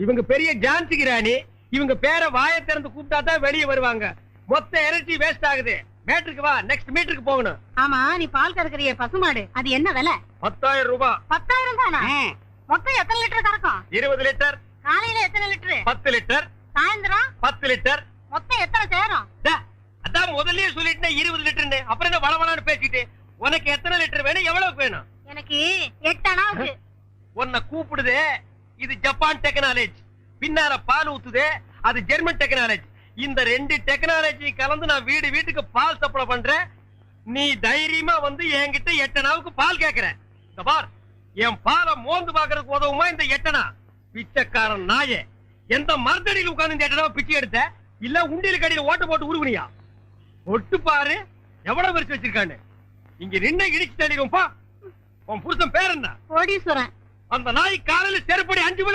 இவங்க பெரிய ஜான்சி ராணி. இவங்க பேரை வாயை திறந்து கூப்பிட்டா தான் வெளியே வருவாங்க. மொத்த எனர்ஜி வேஸ்ட் ஆகுது. மேட்ருக்கு வா, நெக்ஸ்ட் மீட்டருக்கு போகணும். ஆமா, நீ பால் கறக்குறிய பசுமாடு, அது என்ன விலை? 10,000 ரூபாய். 10,000 தானா? மொத்தம் எத்தனை லிட்டர் கறக்கும்? 20 லிட்டர். காலையில எத்தனை லிட்டர்? 10 லிட்டர். சாயந்தரம் 10 லிட்டர். மொத்தம் எத்தனை சேரும்? அதான் முதல்லயே சொல்லிட்டேன் 20 லிட்டர்னு. அப்புறம் என்ன வளவளான்னு பேசிட்டு? உனக்கு எத்தனை லிட்டர் வேணும், எவ்வளவு வேணும்? எனக்கு 8 அணாவுக்கு. உன்னை கூப்பிடுதே, இது ஜப்பான் டெக்னாலஜி. பின்னால பால் ஊத்துதே, அது ஜெர்மன் டெக்னாலஜி. இந்த 2 டெக்னாலஜி கலந்து நான் வீடு வீட்டுக்கு பால் சப்ளை பண்றேன். நீ தைரியமா வந்து என்கிட்ட 8 அணாவுக்கு பால் கேக்குற. இந்த பார், என் பாலை மோந்து பாக்குறதுக்கு உதவுமா இந்த 8 அணா? பிச்சைக்காரன் நாயே, எந்த மரத்தடியில் உட்கார்ந்து இந்த 8 அணாவை பிச்சை எடுத்த? இல்ல உண்டியல் கடையில ஓட்ட போட்டு உருவனியா? ஒட்டு பாரு எவ்வளவு வரிச்சு வச்சிருக்கான்னு. இங்க நின்று இடிச்சு தள்ளிடுவோம். உன் புருஷன் பேர் என்ன? கோடீஸ்வரன். அந்த நாய் காலையில செருப்படி 5 மணி